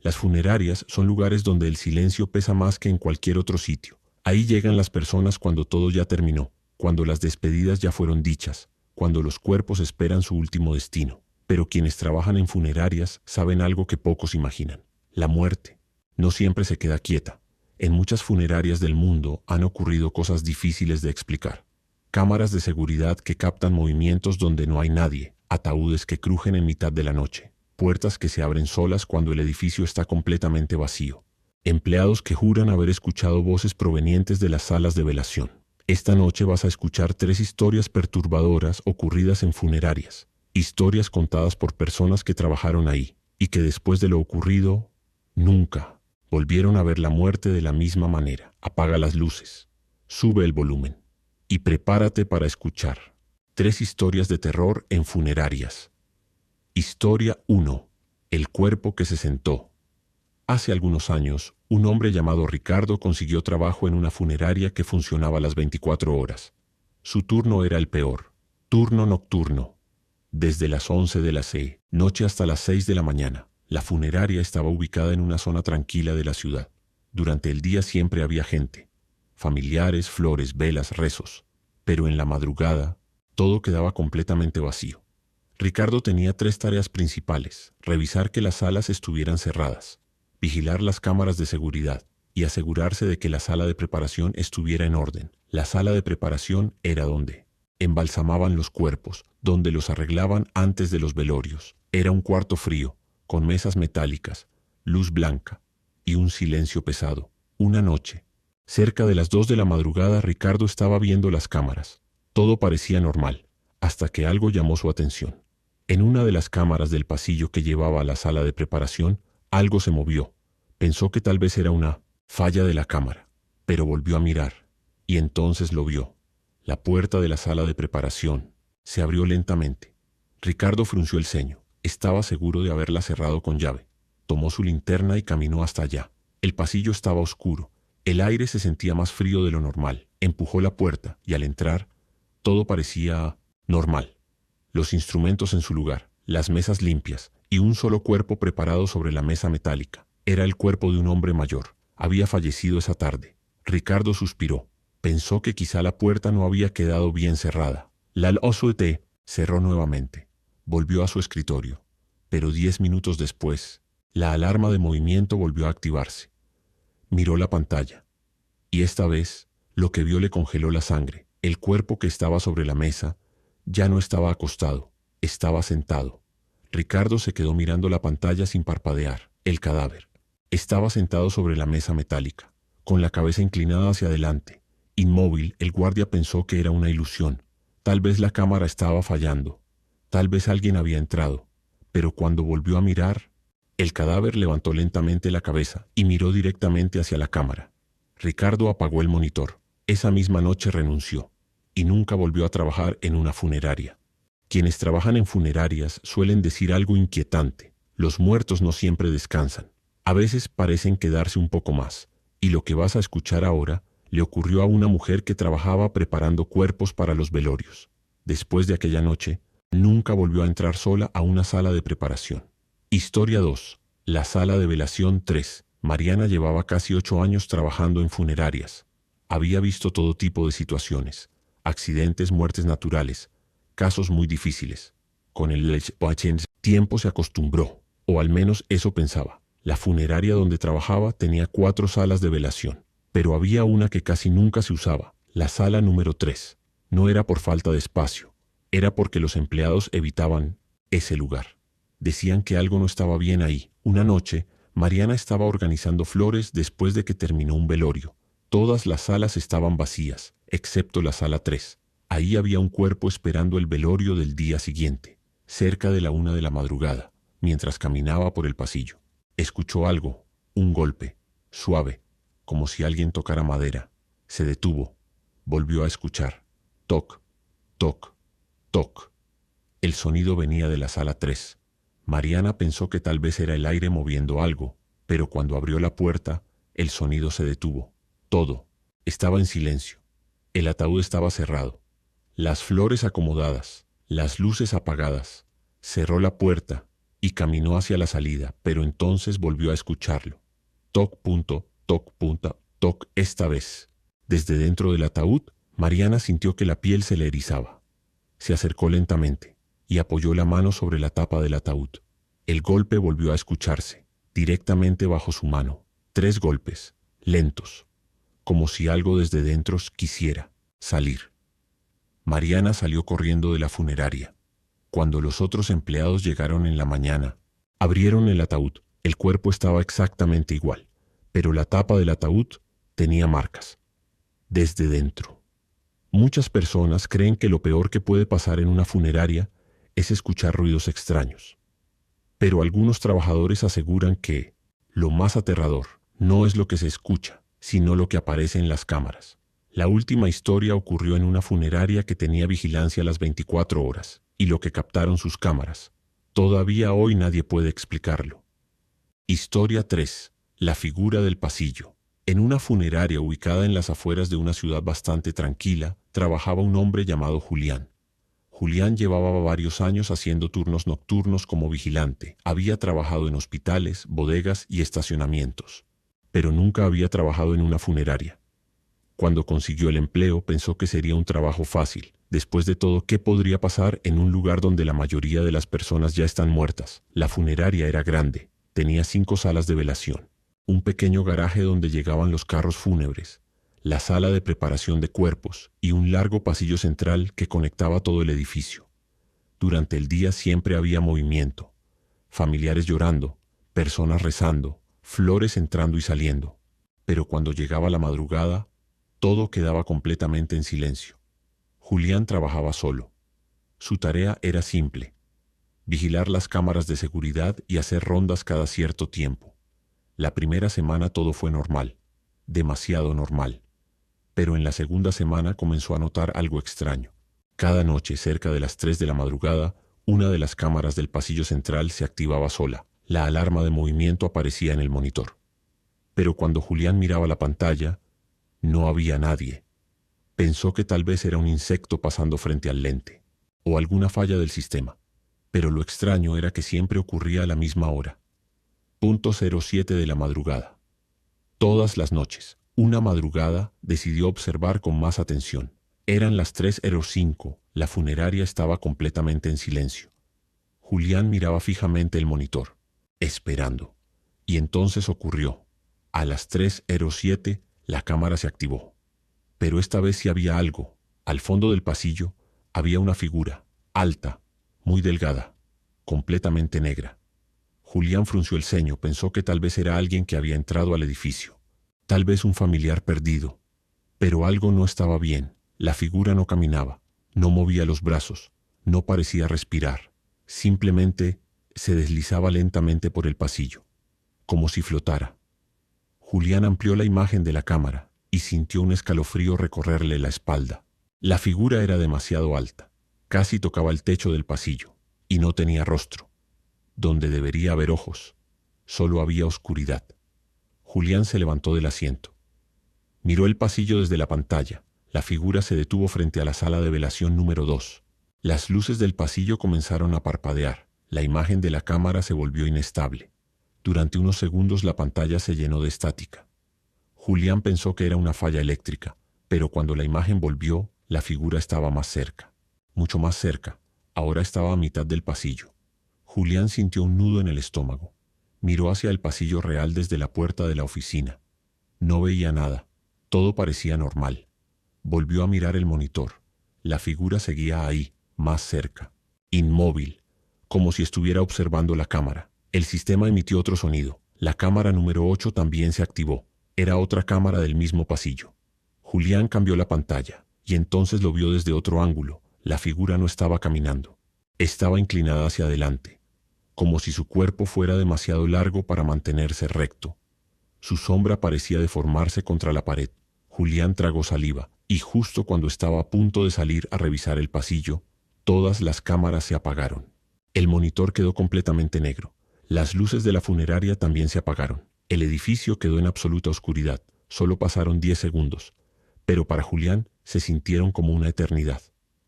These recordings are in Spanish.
Las funerarias son lugares donde el silencio pesa más que en cualquier otro sitio. Ahí llegan las personas cuando todo ya terminó, cuando las despedidas ya fueron dichas, cuando los cuerpos esperan su último destino. Pero quienes trabajan en funerarias saben algo que pocos imaginan. La muerte no siempre se queda quieta. En muchas funerarias del mundo han ocurrido cosas difíciles de explicar. Cámaras de seguridad que captan movimientos donde no hay nadie, ataúdes que crujen en mitad de la noche, puertas que se abren solas cuando el edificio está completamente vacío, empleados que juran haber escuchado voces provenientes de las salas de velación. Esta noche vas a escuchar 3 historias perturbadoras ocurridas en funerarias, historias contadas por personas que trabajaron ahí y que después de lo ocurrido, nunca volvieron a ver la muerte de la misma manera. Apaga las luces, sube el volumen y prepárate para escuchar 3 historias de terror en funerarias. Historia 1. El cuerpo que se sentó. Hace algunos años, un hombre llamado Ricardo consiguió trabajo en una funeraria que funcionaba las 24 horas. Su turno era el peor, turno nocturno. Desde las 11 de la noche hasta las 6 de la mañana. La funeraria estaba ubicada en una zona tranquila de la ciudad. Durante el día siempre había gente, familiares, flores, velas, rezos. Pero en la madrugada, todo quedaba completamente vacío. Ricardo tenía 3 tareas principales: revisar que las salas estuvieran cerradas, vigilar las cámaras de seguridad y asegurarse de que la sala de preparación estuviera en orden. La sala de preparación era donde embalsamaban los cuerpos, donde los arreglaban antes de los velorios. Era un cuarto frío, con mesas metálicas, luz blanca y un silencio pesado. Una noche, cerca de las 2 de la madrugada, Ricardo estaba viendo las cámaras. Todo parecía normal, hasta que algo llamó su atención. En una de las cámaras del pasillo que llevaba a la sala de preparación, algo se movió. Pensó que tal vez era una falla de la cámara, pero volvió a mirar, y entonces lo vio. La puerta de la sala de preparación se abrió lentamente. Ricardo frunció el ceño. Estaba seguro de haberla cerrado con llave. Tomó su linterna y caminó hasta allá. El pasillo estaba oscuro. El aire se sentía más frío de lo normal. Empujó la puerta y al entrar, todo parecía normal. Los instrumentos en su lugar, las mesas limpias y un solo cuerpo preparado sobre la mesa metálica. Era el cuerpo de un hombre mayor. Había fallecido esa tarde. Ricardo suspiró. Pensó que quizá la puerta no había quedado bien cerrada. La OSUT cerró nuevamente. Volvió a su escritorio. Pero 10 minutos después, la alarma de movimiento volvió a activarse. Miró la pantalla. Y esta vez, lo que vio le congeló la sangre. El cuerpo que estaba sobre la mesa ya no estaba acostado, estaba sentado. Ricardo se quedó mirando la pantalla sin parpadear. El cadáver estaba sentado sobre la mesa metálica, con la cabeza inclinada hacia adelante. Inmóvil, el guardia pensó que era una ilusión. Tal vez la cámara estaba fallando. Tal vez alguien había entrado. Pero cuando volvió a mirar, el cadáver levantó lentamente la cabeza y miró directamente hacia la cámara. Ricardo apagó el monitor. Esa misma noche renunció y nunca volvió a trabajar en una funeraria. Quienes trabajan en funerarias suelen decir algo inquietante: los muertos no siempre descansan. A veces parecen quedarse un poco más, y lo que vas a escuchar ahora le ocurrió a una mujer que trabajaba preparando cuerpos para los velorios. Después de aquella noche, nunca volvió a entrar sola a una sala de preparación. Historia 2. La sala de velación 3. Mariana llevaba casi 8 años trabajando en funerarias. Había visto todo tipo de situaciones: accidentes, muertes naturales, casos muy difíciles. Con el tiempo se acostumbró, o al menos eso pensaba. La funeraria donde trabajaba tenía 4 salas de velación, pero había una que casi nunca se usaba, la sala número 3. No era por falta de espacio, era porque los empleados evitaban ese lugar. Decían que algo no estaba bien ahí. Una noche, Mariana estaba organizando flores después de que terminó un velorio. Todas las salas estaban vacías, excepto la sala 3. Ahí había un cuerpo esperando el velorio del día siguiente, cerca de la 1 de la madrugada, mientras caminaba por el pasillo. Escuchó algo, un golpe, suave, como si alguien tocara madera. Se detuvo, volvió a escuchar. Toc, toc, toc. El sonido venía de la sala 3. Mariana pensó que tal vez era el aire moviendo algo, pero cuando abrió la puerta, el sonido se detuvo. Todo estaba en silencio. El ataúd estaba cerrado, las flores acomodadas, las luces apagadas. Cerró la puerta y caminó hacia la salida, pero entonces volvió a escucharlo. Toc, punto, toc, punta, toc, esta vez. Desde dentro del ataúd, Mariana sintió que la piel se le erizaba. Se acercó lentamente y apoyó la mano sobre la tapa del ataúd. El golpe volvió a escucharse, directamente bajo su mano. 3 golpes, lentos, como si algo desde dentro quisiera salir. Mariana salió corriendo de la funeraria. Cuando los otros empleados llegaron en la mañana, abrieron el ataúd. El cuerpo estaba exactamente igual, pero la tapa del ataúd tenía marcas. Desde dentro. Muchas personas creen que lo peor que puede pasar en una funeraria es escuchar ruidos extraños. Pero algunos trabajadores aseguran que lo más aterrador no es lo que se escucha, sino lo que aparece en las cámaras. La última historia ocurrió en una funeraria que tenía vigilancia a las 24 horas, y lo que captaron sus cámaras. Todavía hoy nadie puede explicarlo. Historia 3. La figura del pasillo. En una funeraria ubicada en las afueras de una ciudad bastante tranquila, trabajaba un hombre llamado Julián. Julián llevaba varios años haciendo turnos nocturnos como vigilante. Había trabajado en hospitales, bodegas y estacionamientos, pero nunca había trabajado en una funeraria. Cuando consiguió el empleo, pensó que sería un trabajo fácil. Después de todo, ¿qué podría pasar en un lugar donde la mayoría de las personas ya están muertas? La funeraria era grande, tenía 5 salas de velación, un pequeño garaje donde llegaban los carros fúnebres, la sala de preparación de cuerpos y un largo pasillo central que conectaba todo el edificio. Durante el día siempre había movimiento, familiares llorando, personas rezando, flores entrando y saliendo. Pero cuando llegaba la madrugada, todo quedaba completamente en silencio. Julián trabajaba solo. Su tarea era simple: vigilar las cámaras de seguridad y hacer rondas cada cierto tiempo. La primera semana todo fue normal, demasiado normal. Pero en la segunda semana comenzó a notar algo extraño. Cada noche, cerca de las 3 de la madrugada, una de las cámaras del pasillo central se activaba sola. La alarma de movimiento aparecía en el monitor. Pero cuando Julián miraba la pantalla, no había nadie. Pensó que tal vez era un insecto pasando frente al lente, o alguna falla del sistema. Pero lo extraño era que siempre ocurría a la misma hora. 07 de la madrugada. Todas las noches. Una madrugada decidió observar con más atención. Eran las 3:05. La funeraria estaba completamente en silencio. Julián miraba fijamente el monitor, esperando. Y entonces ocurrió. A las 3:07 la cámara se activó. Pero esta vez sí había algo. Al fondo del pasillo había una figura, alta, muy delgada, completamente negra. Julián frunció el ceño, pensó que tal vez era alguien que había entrado al edificio. Tal vez un familiar perdido. Pero algo no estaba bien. La figura no caminaba, no movía los brazos, no parecía respirar. Simplemente se deslizaba lentamente por el pasillo, como si flotara. Julián amplió la imagen de la cámara y sintió un escalofrío recorrerle la espalda. La figura era demasiado alta, casi tocaba el techo del pasillo, y no tenía rostro. Donde debería haber ojos, solo había oscuridad. Julián se levantó del asiento. Miró el pasillo desde la pantalla. La figura se detuvo frente a la sala de velación número 2. Las luces del pasillo comenzaron a parpadear. La imagen de la cámara se volvió inestable. Durante unos segundos la pantalla se llenó de estática. Julián pensó que era una falla eléctrica, pero cuando la imagen volvió, la figura estaba más cerca. Mucho más cerca. Ahora estaba a mitad del pasillo. Julián sintió un nudo en el estómago. Miró hacia el pasillo real desde la puerta de la oficina. No veía nada. Todo parecía normal. Volvió a mirar el monitor. La figura seguía ahí, más cerca, inmóvil, como si estuviera observando la cámara. El sistema emitió otro sonido. La cámara número 8 también se activó. Era otra cámara del mismo pasillo. Julián cambió la pantalla, y entonces lo vio desde otro ángulo. La figura no estaba caminando. Estaba inclinada hacia adelante, como si su cuerpo fuera demasiado largo para mantenerse recto. Su sombra parecía deformarse contra la pared. Julián tragó saliva, y justo cuando estaba a punto de salir a revisar el pasillo, todas las cámaras se apagaron. El monitor quedó completamente negro. Las luces de la funeraria también se apagaron. El edificio quedó en absoluta oscuridad. Solo pasaron 10 segundos, pero para Julián se sintieron como una eternidad.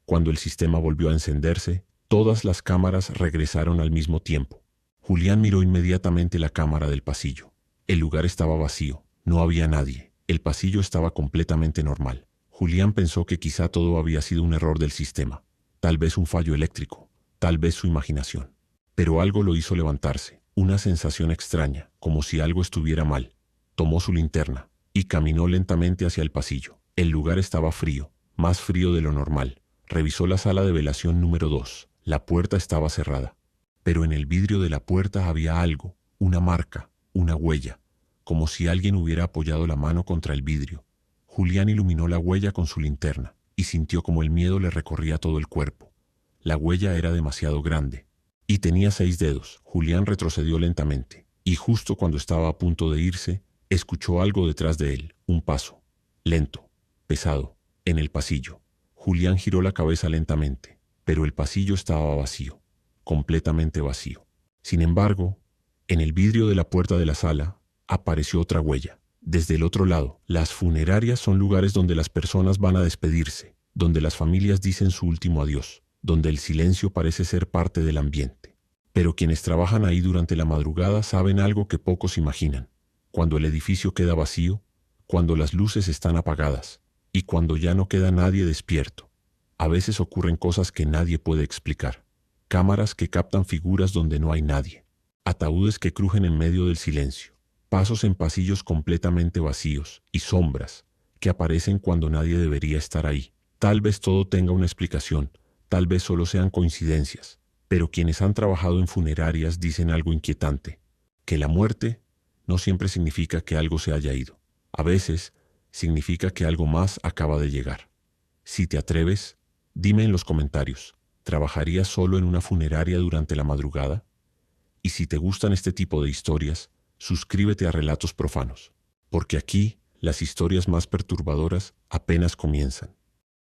Cuando el sistema volvió a encenderse, todas las cámaras regresaron al mismo tiempo. Julián miró inmediatamente la cámara del pasillo. El lugar estaba vacío, no había nadie. El pasillo estaba completamente normal. Julián pensó que quizá todo había sido un error del sistema, tal vez un fallo eléctrico, tal vez su imaginación. Pero algo lo hizo levantarse, una sensación extraña, como si algo estuviera mal. Tomó su linterna y caminó lentamente hacia el pasillo. El lugar estaba frío, más frío de lo normal. Revisó la sala de velación número 2. La puerta estaba cerrada. Pero en el vidrio de la puerta había algo, una marca, una huella, como si alguien hubiera apoyado la mano contra el vidrio. Julián iluminó la huella con su linterna y sintió como el miedo le recorría todo el cuerpo. La huella era demasiado grande y tenía 6 dedos. Julián retrocedió lentamente y justo cuando estaba a punto de irse, escuchó algo detrás de él, un paso, lento, pesado, en el pasillo. Julián giró la cabeza lentamente, pero el pasillo estaba vacío, completamente vacío. Sin embargo, en el vidrio de la puerta de la sala apareció otra huella. Desde el otro lado, las funerarias son lugares donde las personas van a despedirse, donde las familias dicen su último adiós, donde el silencio parece ser parte del ambiente. Pero quienes trabajan ahí durante la madrugada saben algo que pocos imaginan. Cuando el edificio queda vacío, cuando las luces están apagadas y cuando ya no queda nadie despierto, a veces ocurren cosas que nadie puede explicar. Cámaras que captan figuras donde no hay nadie, ataúdes que crujen en medio del silencio, pasos en pasillos completamente vacíos y sombras que aparecen cuando nadie debería estar ahí. Tal vez todo tenga una explicación, tal vez solo sean coincidencias, pero quienes han trabajado en funerarias dicen algo inquietante, que la muerte no siempre significa que algo se haya ido. A veces significa que algo más acaba de llegar. Si te atreves, dime en los comentarios, ¿trabajarías solo en una funeraria durante la madrugada? Y si te gustan este tipo de historias, suscríbete a Relatos Profanos, porque aquí las historias más perturbadoras apenas comienzan.